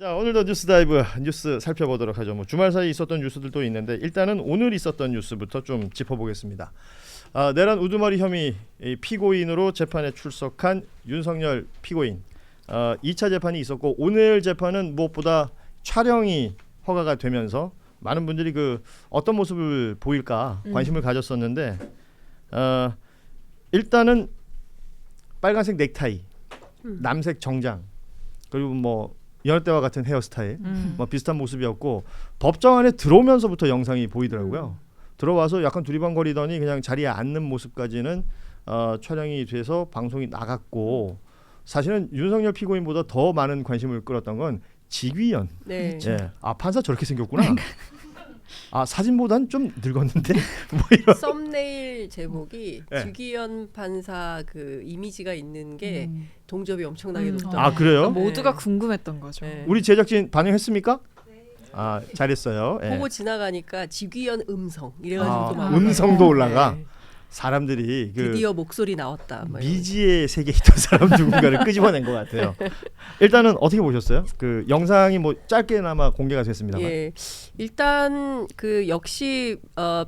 자, 오늘도 뉴스 다이브 뉴스 살펴보도록 하죠. 뭐 주말 사이 있었던 뉴스들도 있는데 일단은 오늘 있었던 뉴스부터 좀 짚어보겠습니다. 내란 우두머리 혐의 피고인으로 재판에 출석한 윤석열 피고인 2차 재판이 있었고 오늘 재판은 무엇보다 촬영이 허가가 되면서 많은 분들이 그 어떤 모습을 보일까 관심을 가졌었는데 일단은 빨간색 넥타이, 남색 정장 그리고 뭐 여느 때와 같은 헤어스타일 뭐 비슷한 모습이었고 법정 안에 들어오면서부터 영상이 보이더라고요. 들어와서 약간 두리번거리더니 그냥 자리에 앉는 모습까지는 촬영이 돼서 방송이 나갔고 사실은 윤석열 피고인보다 더 많은 관심을 끌었던 건 직위연. 네. 예. 판사 저렇게 생겼구나. 사진보단 좀 늙었는데 뭐 이런. 썸네일 제목이 네. 주기현 판사 그 이미지가 있는 게 동접이 엄청나게 높더라고요. 아 그래요? 모두가 네. 궁금했던 거죠. 네. 우리 제작진 반영했습니까? 잘했어요. 예. 보고 지나가니까 주기현 음성 이래가지고 또 막 음성도 올라가. 네. 사람들이 그 드디어 목소리 나왔다. 뭐 이런. 미지의 세계에 있던 사람 누군가를 끄집어낸 것 같아요. 일단은 어떻게 보셨어요? 그 영상이 뭐 짧게나마 공개가 됐습니다만. 예, 일단 그 역시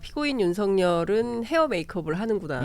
피고인 윤석열은 헤어 메이크업을 하는구나.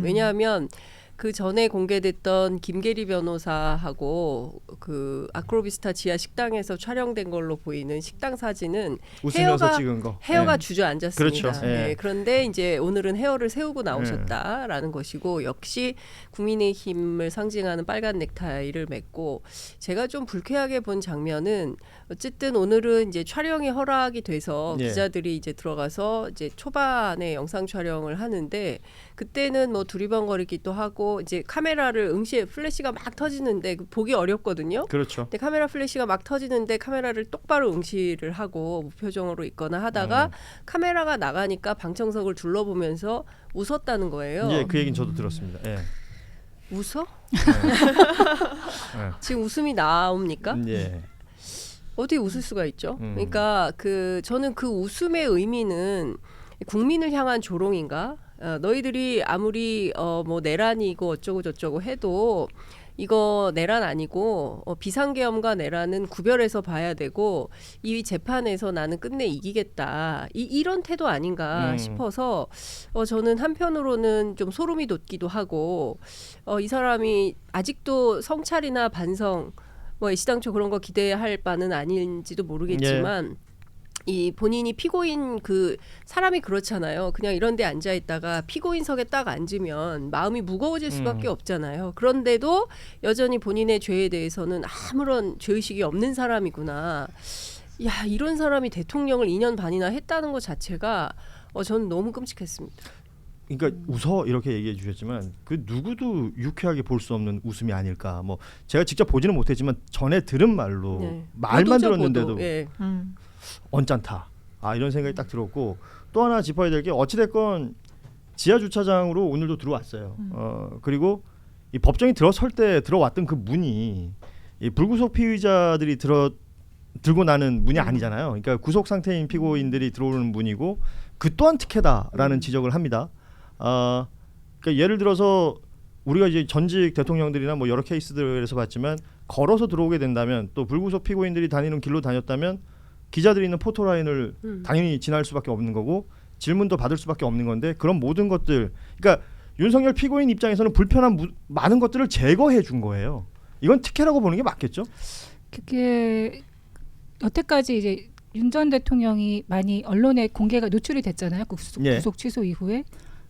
왜냐하면 그 전에 공개됐던 김계리 변호사하고 그 아크로비스타 지하 식당에서 촬영된 걸로 보이는 식당 사진은 웃으면서 찍은 거. 헤어가 예. 주저앉았습니다. 그렇죠. 예. 네, 그런데 이제 오늘은 헤어를 세우고 나오셨다라는 것이고 역시 국민의힘을 상징하는 빨간 넥타이를 맺고 제가 좀 불쾌하게 본 장면은 어쨌든 오늘은 이제 촬영이 허락이 돼서 예. 기자들이 이제 들어가서 이제 초반에 영상 촬영을 하는데 그때는 뭐 두리번거리기도 하고 이제 카메라를 응시에 플래시가 막 터지는데 보기 어렵거든요. 그렇죠. 근데 카메라 플래시가 막 터지는데 카메라를 똑바로 응시를 하고 무표정으로 있거나 하다가 카메라가 나가니까 방청석을 둘러보면서 웃었다는 거예요. 예, 그 얘기는 저도 들었습니다. 예. 웃어? 예. 지금 웃음이 나옵니까? 예. 어떻게 웃을 수가 있죠? 그러니까 저는 그 웃음의 의미는 국민을 향한 조롱인가? 너희들이 아무리 뭐 내란이고 어쩌고 저쩌고 해도 이거 내란 아니고 비상계엄과 내란은 구별해서 봐야 되고 이 재판에서 나는 끝내 이기겠다. 이런 태도 아닌가 싶어서 저는 한편으로는 좀 소름이 돋기도 하고 이 사람이 아직도 성찰이나 반성 뭐 애시당초 그런 거 기대할 바는 아닌지도 모르겠지만 이 본인이 피고인 그 사람이 그렇잖아요. 그냥 이런 데 앉아 있다가 피고인석에 딱 앉으면 마음이 무거워질 수밖에 없잖아요. 그런데도 여전히 본인의 죄에 대해서는 아무런 죄의식이 없는 사람이구나. 야, 이런 사람이 대통령을 2년 반이나 했다는 것 자체가 저는 너무 끔찍했습니다. 그러니까 웃어 이렇게 얘기해 주셨지만 그 누구도 유쾌하게 볼 수 없는 웃음이 아닐까. 뭐 제가 직접 보지는 못했지만 전에 들은 말로 말만 보도죠, 들었는데도 보도. 예. 언짢다. 이런 생각이 딱 들었고 또 하나 짚어야 될 게 어찌됐건 지하 주차장으로 오늘도 들어왔어요. 그리고 이 법정이 들어설 때 들어왔던 그 문이 이 불구속 피의자들이 들고 나는 문이 아니잖아요. 그러니까 구속 상태인 피고인들이 들어오는 문이고 그 또한 특혜다라는 지적을 합니다. 그러니까 예를 들어서 우리가 이제 전직 대통령들이나 뭐 여러 케이스들에서 봤지만 걸어서 들어오게 된다면 또 불구속 피고인들이 다니는 길로 다녔다면 기자들이 있는 포토라인을 당연히 지날 수밖에 없는 거고 질문도 받을 수밖에 없는 건데 그런 모든 것들 그러니까 윤석열 피고인 입장에서는 불편한 많은 것들을 제거해 준 거예요. 이건 특혜라고 보는 게 맞겠죠? 그게 여태까지 이제 윤 전 대통령이 많이 언론에 공개가 노출이 됐잖아요. 구속 취소 이후에.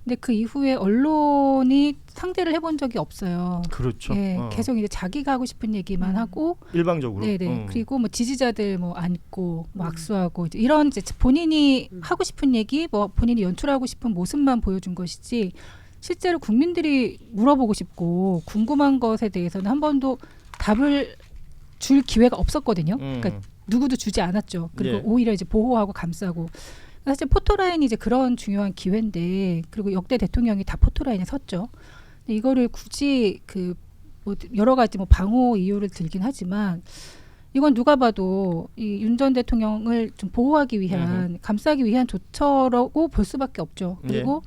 근데 그 이후에 언론이 상대를 해본 적이 없어요. 그렇죠. 예, 계속 이제 자기가 하고 싶은 얘기만 하고, 일방적으로. 네네. 그리고 뭐 지지자들 뭐 안고, 뭐 악수하고 이제 이런 이제 본인이 하고 싶은 얘기, 뭐 본인이 연출하고 싶은 모습만 보여준 것이지, 실제로 국민들이 물어보고 싶고 궁금한 것에 대해서는 한 번도 답을 줄 기회가 없었거든요. 그러니까 누구도 주지 않았죠. 그리고 오히려 이제 보호하고 감싸고. 사실 포토라인이 이제 그런 중요한 기회인데 그리고 역대 대통령이 다 포토라인에 섰죠. 근데 이거를 굳이 그 뭐 여러 가지 뭐 방호 이유를 들긴 하지만 이건 누가 봐도 이 윤 전 대통령을 좀 보호하기 위한 감싸기 위한 조처라고 볼 수밖에 없죠. 그리고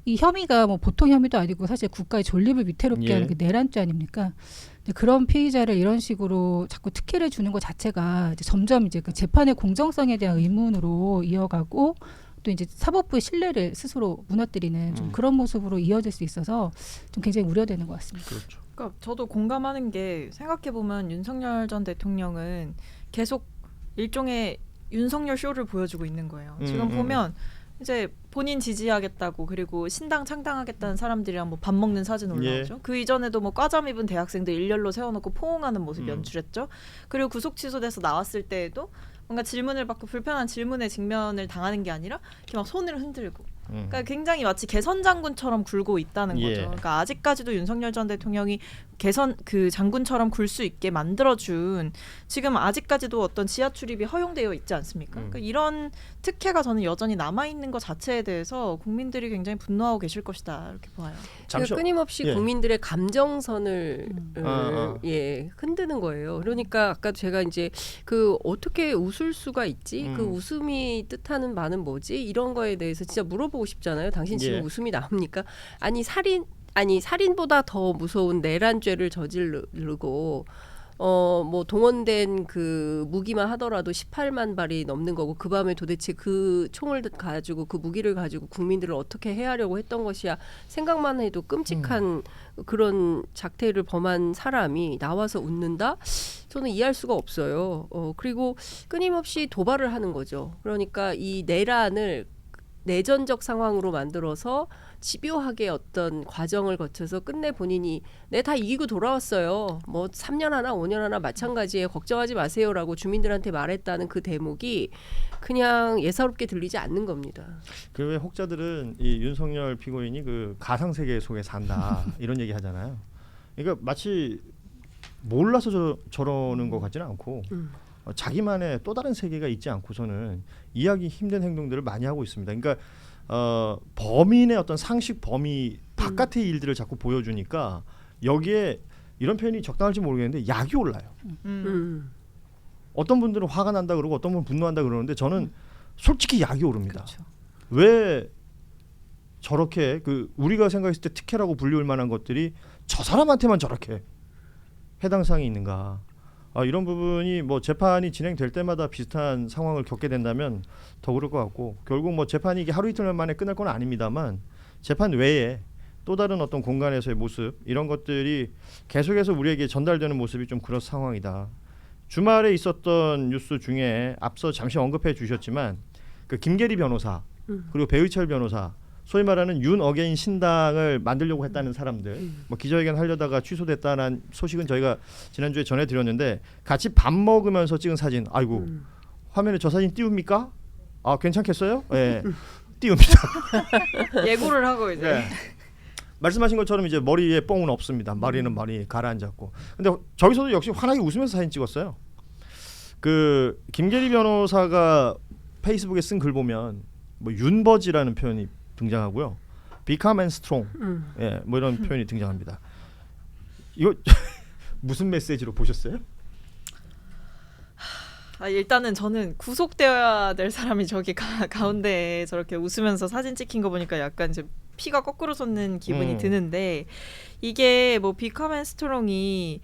이 혐의가 뭐 보통 혐의도 아니고 사실 국가의 존립을 위태롭게 하는 그 내란죄 아닙니까? 근데 그런 피의자를 이런 식으로 자꾸 특혜를 주는 것 자체가 이제 점점 이제 그 재판의 공정성에 대한 의문으로 이어가고 또 이제 사법부의 신뢰를 스스로 무너뜨리는 좀 그런 모습으로 이어질 수 있어서 좀 굉장히 우려되는 것 같습니다. 그렇죠. 그러니까 저도 공감하는 게 생각해 보면 윤석열 전 대통령은 계속 일종의 윤석열 쇼를 보여주고 있는 거예요. 지금 보면 이제 본인 지지하겠다고 그리고 신당 창당하겠다는 사람들이랑 뭐 밥 먹는 사진 올라오죠. 예. 그 이전에도 뭐 과잠 입은 대학생들 일렬로 세워놓고 포옹하는 모습 연출했죠. 그리고 구속 취소돼서 나왔을 때에도 뭔가 질문을 받고 불편한 질문에 직면을 당하는 게 아니라 이렇게 막 손을 흔들고 그러니까 굉장히 마치 개선 장군처럼 굴고 있다는 예. 거죠. 그러니까 아직까지도 윤석열 전 대통령이 개선 그 장군처럼 굴 수 있게 만들어준 지금 아직까지도 어떤 지하 출입이 허용되어 있지 않습니까? 그러니까 이런 특혜가 저는 여전히 남아 있는 것 자체에 대해서 국민들이 굉장히 분노하고 계실 것이다 이렇게 봐요. 잠시 끊임없이 예. 국민들의 감정선을 예, 흔드는 거예요. 그러니까 아까 제가 이제 그 어떻게 웃을 수가 있지? 그 웃음이 뜻하는 바는 뭐지? 이런 거에 대해서 진짜 물어보고 싶잖아요. 당신 지금 예. 웃음이 나옵니까? 아니 살인보다 더 무서운 내란죄를 저지르고 뭐 동원된 그 무기만 하더라도 18만 발이 넘는 거고 그 밤에 도대체 그 총을 가지고 그 무기를 가지고 국민들을 어떻게 해하려고 했던 것이야 생각만 해도 끔찍한 그런 작태를 범한 사람이 나와서 웃는다? 저는 이해할 수가 없어요. 그리고 끊임없이 도발을 하는 거죠. 그러니까 이 내란을 내전적 상황으로 만들어서 집요하게 어떤 과정을 거쳐서 끝내 본인이 내 다 이기고 돌아왔어요. 뭐 3년 하나 5년 하나 마찬가지에 걱정하지 마세요라고 주민들한테 말했다는 그 대목이 그냥 예사롭게 들리지 않는 겁니다. 그 왜 혹자들은 이 윤석열 피고인이 그 가상 세계 속에 산다 이런 얘기 하잖아요. 그러니까 마치 몰라서 저러는 것 같지는 않고 자기만의 또 다른 세계가 있지 않고서는 이해하기 힘든 행동들을 많이 하고 있습니다. 그러니까 범인의 어떤 상식 범위 바깥의 일들을 자꾸 보여주니까 여기에 이런 표현이 적당할지 모르겠는데 약이 올라요. 어떤 분들은 화가 난다 그러고 어떤 분은 분노한다 그러는데 저는 솔직히 약이 오릅니다. 그렇죠. 왜 저렇게 그 우리가 생각했을 때 특혜라고 불리울 만한 것들이 저 사람한테만 저렇게 해당 사항이 있는가? 이런 부분이 뭐 재판이 진행될 때마다 비슷한 상황을 겪게 된다면 더 그럴 것 같고 결국 뭐 재판이 이게 하루 이틀 만에 끝날 건 아닙니다만 재판 외에 또 다른 어떤 공간에서의 모습 이런 것들이 계속해서 우리에게 전달되는 모습이 좀 그런 상황이다. 주말에 있었던 뉴스 중에 앞서 잠시 언급해 주셨지만 그 김계리 변호사 그리고 배의철 변호사 소위 말하는 윤 어게인 신당을 만들려고 했다는 사람들 뭐 기자회견 하려다가 취소됐다는 소식은 저희가 지난주에 전해드렸는데 같이 밥 먹으면서 찍은 사진 아이고 화면에 저 사진 띄웁니까? 괜찮겠어요? 네. 띄웁니다. 예고를 하고 이제 네. 말씀하신 것처럼 이제 머리에 뽕은 없습니다. 머리는 많이 가라앉았고 근데 저기서도 역시 환하게 웃으면서 사진 찍었어요. 그 김계리 변호사가 페이스북에 쓴 글 보면 뭐 윤버지라는 표현이 등장하고요. Become and strong. 예, 뭐 이런 표현이 등장합니다. 이거 무슨 메시지로 보셨어요? 일단은 저는 구속되어야 될 사람이 저기 가운데에 저렇게 웃으면서 사진 찍힌 거 보니까 약간 이제 피가 거꾸로 솟는 기분이 드는데 이게 뭐 비카맨 스트롱이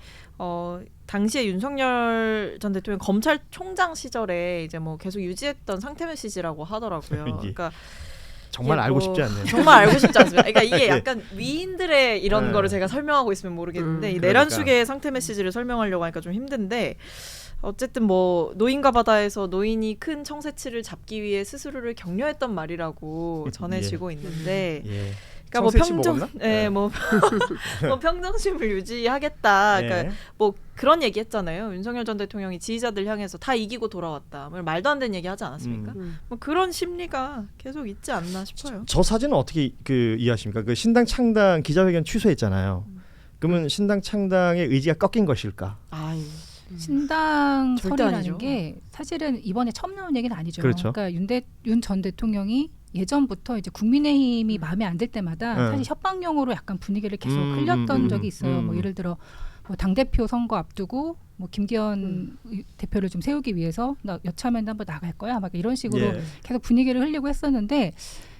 당시에 윤석열 전 대통령 검찰총장 시절에 이제 뭐 계속 유지했던 상태 메시지라고 하더라고요. 그러니까 정말 알고 싶지 않네요. 정말 알고 싶지 않습니다. 그러니까 이게 네. 약간 위인들의 이런 거를 제가 설명하고 있으면 모르겠는데 이 내란 수계의 상태 메시지를 설명하려고 하니까 좀 힘든데 어쨌든 뭐 노인과 바다에서 노인이 큰 청새치를 잡기 위해 스스로를 격려했던 말이라고 전해지고 있는데 그러니까 뭐 평정 뭐 평정심을 유지하겠다. 그러니까 뭐 그런 얘기 했잖아요. 윤석열 전 대통령이 지지자들 향해서 다 이기고 돌아왔다. 말도 안 되는 얘기 하지 않았습니까? 뭐 그런 심리가 계속 있지 않나 싶어요. 저 사진은 어떻게 이해하십니까? 그 신당 창당 기자회견 취소했잖아요. 그러면 신당 창당의 의지가 꺾인 것일까? 신당 절대 설이라는 아니죠. 게 사실은 이번에 처음 나온 얘기는 아니죠. 그렇죠. 그러니까 윤 전 대통령이 예전부터 이제 국민의힘이 마음에 안 들 때마다 사실 협박용으로 약간 분위기를 계속 흘렸던 적이 있어요. 뭐 예를 들어 뭐 당대표 선거 앞두고 뭐 김기현 대표를 좀 세우기 위해서 나 여차하면 한번 나갈 거야 막 이런 식으로 계속 분위기를 흘리고 했었는데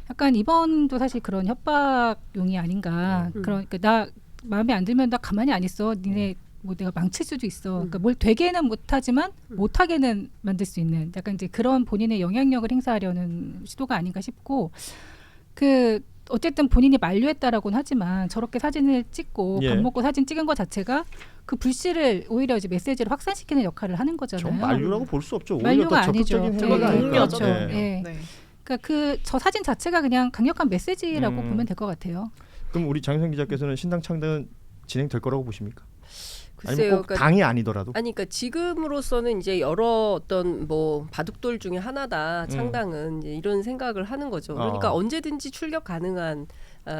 약간 이번도 사실 그런 협박용이 아닌가. 그러니까 나 마음에 안 들면 나 가만히 안 있어. 니네 뭐 내가 망칠 수도 있어. 그러니까 뭘 되게는 못하지만 못하게는 만들 수 있는 약간 이제 그런 본인의 영향력을 행사하려는 시도가 아닌가 싶고 그 어쨌든 본인이 만류했다라고는 하지만 저렇게 사진을 찍고 예. 밥 먹고 사진 찍은 것 자체가 그 불씨를 오히려 이제 메시지를 확산시키는 역할을 하는 거잖아요. 전 만류라고 볼 수 없죠. 오히려 만류가 더 적극적인 아니죠. 행위가 네. 아닐까. 동료죠. 그렇죠. 예. 예. 네. 그러니까 그 저 사진 자체가 그냥 강력한 메시지라고 음. 보면 될 것 같아요. 그럼 우리 장윤선 기자께서는 신당 창당은 진행될 거라고 보십니까? 글쎄요. 아니면 꼭 그러니까 당이 아니더라도. 아니 그러니까 지금으로서는 이제 여러 어떤 뭐 바둑돌 중에 하나다 창당은 이제 이런 생각을 하는 거죠. 그러니까 언제든지 출격 가능한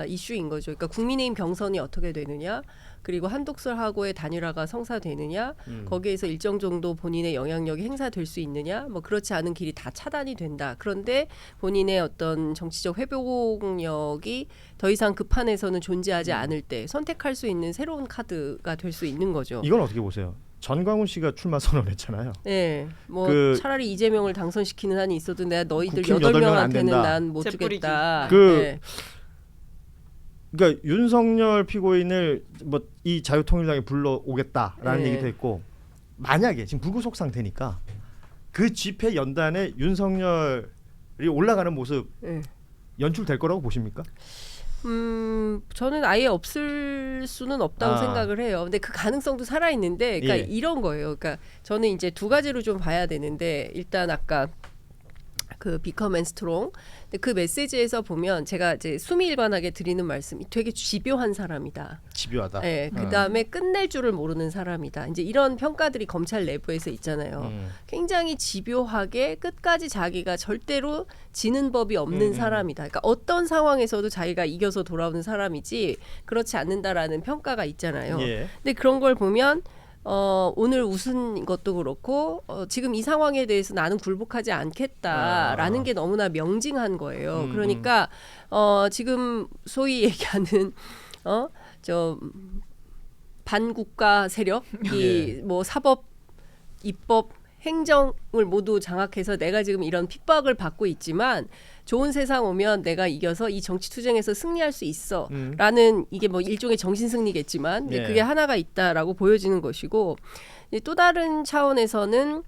이슈인 거죠. 그러니까 국민의힘 경선이 어떻게 되느냐, 그리고 한독설하고의 단일화가 성사되느냐, 거기에서 일정 정도 본인의 영향력이 행사될 수 있느냐, 뭐 그렇지 않은 길이 다 차단이 된다. 그런데 본인의 어떤 정치적 회복력이 더 이상 그 판에서는 존재하지 않을 때 선택할 수 있는 새로운 카드가 될 수 있는 거죠. 이건 어떻게 보세요? 전광훈 씨가 출마 선언했잖아요. 네, 뭐 그- 차라리 이재명을 당선시키는 한이 있어도 내가 너희들 국힘 8명은 안 8명한테는 된다. 난 못 재뿌리기. 주겠다. 그 네. 그러니까 윤석열 피고인을 뭐 이 자유통일당에 불러오겠다라는 네. 얘기도 했고 만약에 지금 불구속 상태니까 그 집회 연단에 윤석열이 올라가는 모습 네. 연출될 거라고 보십니까? 저는 아예 없을 수는 없다고 아. 생각을 해요. 근데 그 가능성도 살아 있는데, 그러니까 예. 이런 거예요. 그러니까 저는 이제 두 가지로 좀 봐야 되는데, 일단 아까 그 비컴 앤 스트롱, 근데 그 메시지에서 보면 제가 이제 수미일관하게 드리는 말씀이 되게 집요한 사람이다. 집요하다. 네, 그 다음에 끝낼 줄을 모르는 사람이다. 이제 이런 평가들이 검찰 내부에서 있잖아요. 굉장히 집요하게 끝까지 자기가 절대로 지는 법이 없는 사람이다. 그러니까 어떤 상황에서도 자기가 이겨서 돌아오는 사람이지 그렇지 않는다라는 평가가 있잖아요. 예. 근데 그런 걸 보면 오늘 웃은 것도 그렇고 지금 이 상황에 대해서 나는 굴복하지 않겠다라는 게 너무나 명징한 거예요. 그러니까 지금 소위 얘기하는 저 반국가 세력이 뭐 사법, 입법, 행정을 모두 장악해서 내가 지금 이런 핍박을 받고 있지만 좋은 세상 오면 내가 이겨서 이 정치 투쟁에서 승리할 수 있어 라는 이게 뭐 일종의 정신 승리겠지만 예. 그게 하나가 있다라고 보여지는 것이고 또 다른 차원에서는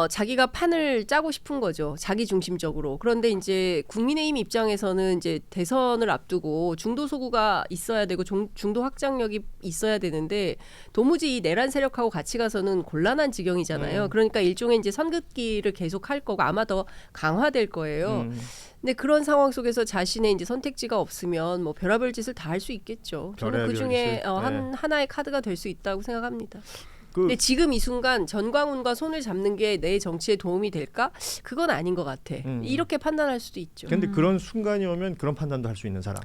자기가 판을 짜고 싶은 거죠. 자기 중심적으로. 그런데 이제 국민의힘 입장에서는 이제 대선을 앞두고 중도 소구가 있어야 되고 중도 확장력이 있어야 되는데 도무지 이 내란 세력하고 같이 가서는 곤란한 지경이잖아요. 그러니까 일종의 이제 선긋기를 계속 할 거고 아마 더 강화될 거예요. 근데 그런 상황 속에서 자신의 이제 선택지가 없으면 뭐 별의별 짓을 다 할 수 있겠죠. 저는 별의별 그 중에 짓을? 하나의 카드가 될 수 있다고 생각합니다. 그 근데 지금 이 순간 전광훈과 손을 잡는 게 내 정치에 도움이 될까? 그건 아닌 것 같아. 이렇게 판단할 수도 있죠. 근데 그런 순간이 오면 그런 판단도 할 수 있는 사람.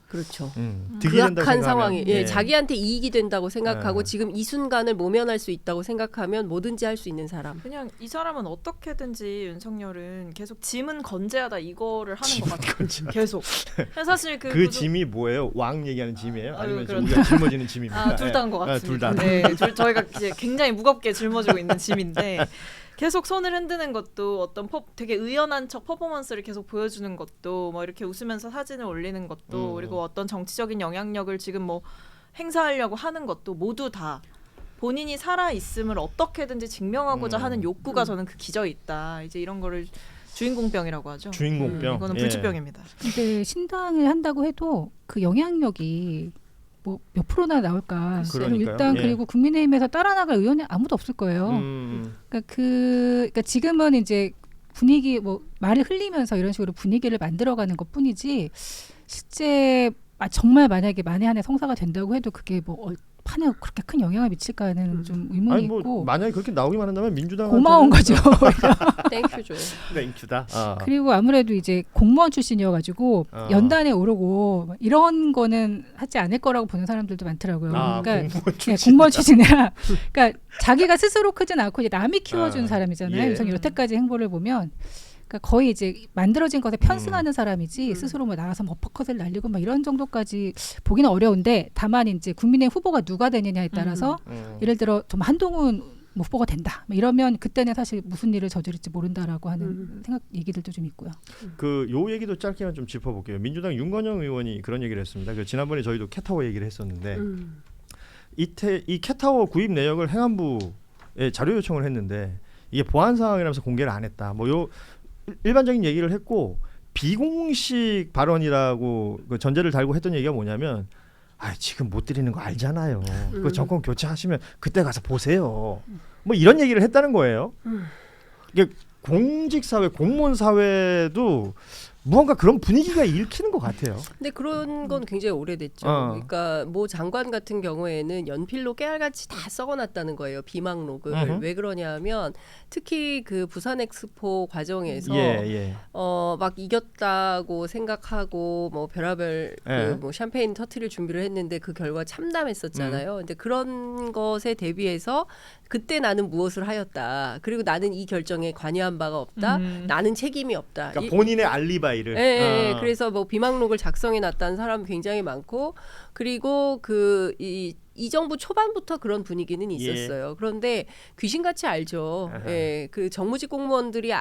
그렇죠. 득이 된다 그악한 생각하면, 상황이 자기한테 이익이 된다고 생각하고 예. 지금 이 순간을 모면할 수 있다고 생각하면 뭐든지 할 수 있는 사람. 그냥 이 사람은 어떻게든지 윤석열은 계속 짐은 건재하다 이거를 하는 것 같아요. 계속. 사실 그 구조- 짐이 뭐예요? 왕 얘기하는 짐이에요? 아니면 그렇죠. 우리가 짊어지는 짐입니까? 둘 다인 것 같습니다. 둘 다. 네, 저희가 이제 굉장히 무겁게 짊어지고 있는 짐인데 계속 손을 흔드는 것도 어떤 되게 의연한 척 퍼포먼스를 계속 보여주는 것도 뭐 이렇게 웃으면서 사진을 올리는 것도 그리고 어떤 정치적인 영향력을 지금 뭐 행사하려고 하는 것도 모두 다 본인이 살아 있음을 어떻게든지 증명하고자 하는 욕구가 저는 그 기저에 있다. 이제 이런 거를 주인공병이라고 하죠. 주인공병. 이거는 예. 불치병입니다. 근데 신당을 한다고 해도 그 영향력이 뭐 몇 프로나 나올까? 그러니까요. 일단 예. 그리고 국민의힘에서 따라 나갈 의원이 아무도 없을 거예요. 그러니까 지금은 이제 분위기 뭐 말을 흘리면서 이런 식으로 분위기를 만들어가는 것뿐이지 실제 정말 만약에 만에 하나 성사가 된다고 해도 그게 뭐 판에 그렇게 큰 영향을 미칠까는 좀 의문이 아니 뭐 있고 만약에 그렇게 나오기만 한다면 민주당 고마운 거죠. 땡큐죠. 땡큐다. 그리고 아무래도 이제 공무원 출신이어가지고 연단에 오르고 뭐 이런 거는 하지 않을 거라고 보는 사람들도 많더라고요. 그러니까 공무원 출신이라 그러니까 자기가 스스로 크진 않고 이제 남이 키워준 사람이잖아요. 예. 그래서 여태까지 행보를 보면 그러니까 거의 이제 만들어진 것에 편승하는 사람이지 스스로 뭐 나와서 뭐 어퍼컷을 날리고 막 이런 정도까지 보기는 어려운데 다만 이제 국민의 후보가 누가 되느냐에 따라서 예를 들어 좀 한동훈 후보가 된다. 뭐 이러면 그때는 사실 무슨 일을 저지를지 모른다라고 하는 생각 얘기들도 좀 있고요. 요 얘기도 짧게만 좀 짚어볼게요. 민주당 윤건영 의원이 그런 얘기를 했습니다. 지난번에 저희도 캣타워 얘기를 했었는데 이 캣타워 구입 내역을 행안부에 자료 요청을 했는데 이게 보안 상황이라면서 공개를 안 했다. 뭐 요 일반적인 얘기를 했고 비공식 발언이라고 그 전제를 달고 했던 얘기가 뭐냐면 지금 못 드리는 거 알잖아요. 그 정권 교체하시면 그때 가서 보세요. 뭐 이런 얘기를 했다는 거예요. 이게 공직 사회, 공무원 사회도 무언가 그런 분위기가 읽히는 것 같아요. 근데 그런 건 굉장히 오래됐죠. 그러니까 뭐 장관 같은 경우에는 연필로 깨알같이 다 썩어놨다는 거예요. 비망록을. 왜 그러냐면 특히 그 부산 엑스포 과정에서 막 이겼다고 생각하고 뭐 별의별 뭐 샴페인 터트릴 준비를 했는데 그 결과 참담했었잖아요. 근데 그런 것에 대비해서 그때 나는 무엇을 하였다. 그리고 나는 이 결정에 관여한 바가 없다. 나는 책임이 없다. 그러니까 본인의 알리바이를. 그래서 뭐 비망록을 작성해 놨다는 사람 굉장히 많고 그리고 이 정부 초반부터 그런 분위기는 있었어요. 그런데 귀신같이 알죠. 그 정무직 공무원들이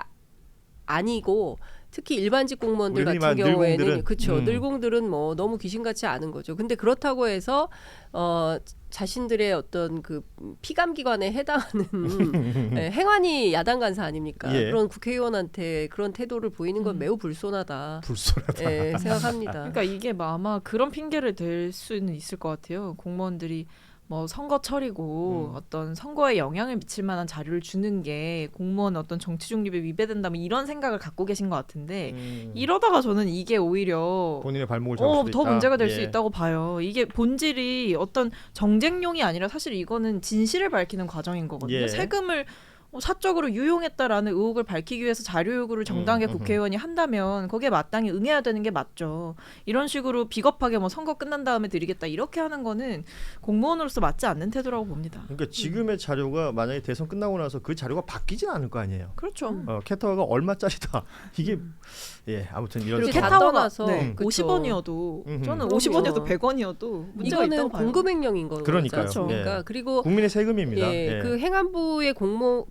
아니고 특히 일반직 공무원들 같은 경우에는 그렇죠. 늘공들은 뭐 너무 귀신같이 아는 거죠. 근데 그렇다고 해서 자신들의 어떤 그 피감기관에 해당하는 행안위 야당 간사 아닙니까? 그런 국회의원한테 그런 태도를 보이는 건 매우 불손하다. 생각합니다. 그러니까 이게 아마 그런 핑계를 댈 수는 있을 것 같아요. 공무원들이 뭐 선거철이고 어떤 선거에 영향을 미칠 만한 자료를 주는 게 공무원 어떤 정치 중립에 위배된다 뭐 이런 생각을 갖고 계신 것 같은데 이러다가 저는 이게 오히려 본인의 발목을 잡을 수도 더 있다. 문제가 될 수 있다고 봐요. 이게 본질이 어떤 정쟁용이 아니라 사실 이거는 진실을 밝히는 과정인 거거든요. 세금을 사적으로 유용했다라는 의혹을 밝히기 위해서 자료 요구를 정당하게 국회의원이 한다면 거기에 마땅히 응해야 되는 게 맞죠. 이런 식으로 비겁하게 뭐 선거 끝난 다음에 드리겠다 이렇게 하는 거는 공무원으로서 맞지 않는 태도라고 봅니다. 그러니까 지금의 자료가 만약에 대선 끝나고 나서 그 자료가 바뀌진 않을 거 아니에요. 그렇죠. 캣타워가 얼마짜리다. 이게 아무튼 이런 그리고 캣타워가 떠나서 50원이어도 저는 50원이어도 100원이어도 문제가 이거는 있다고 봐요. 공급횡령인 거죠. 그러니까요. 그러니까 그리고 국민의 세금입니다. 그 행안부의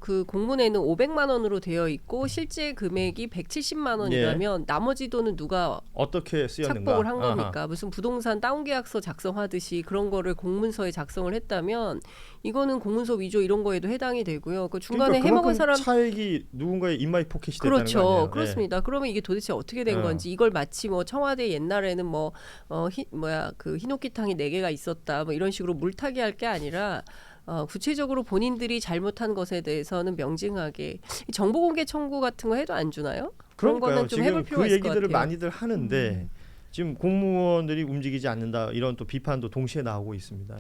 그 공문에는 500만 원으로 되어 있고 실제 금액이 170만 원이라면 나머지 돈은 누가 어떻게 쓰였는가? 착복을 한 겁니까? 무슨 부동산 다운계약서 작성하듯이 그런 거를 공문서에 작성을 했다면 이거는 공문서 위조 이런 거에도 해당이 되고요. 그 중간에 그러니까 해먹은 사람 차액이 누군가의 인마이 포켓이 됐다는 거 아니에요? 그렇죠. 그렇습니다. 그러면 이게 도대체 어떻게 된 건지 이걸 마치 뭐 청와대 옛날에는 그 흰옥기탕이 4개가 있었다 뭐 이런 식으로 물타기 할 게 아니라 구체적으로 본인들이 잘못한 것에 대해서는 명징하게 정보공개 청구 같은 거 해도 안 주나요? 그런 거는 좀 해볼 필요가 그 있을 것 얘기들을 같아요. 많이들 하는데 지금 공무원들이 움직이지 않는다 이런 또 비판도 동시에 나오고 있습니다.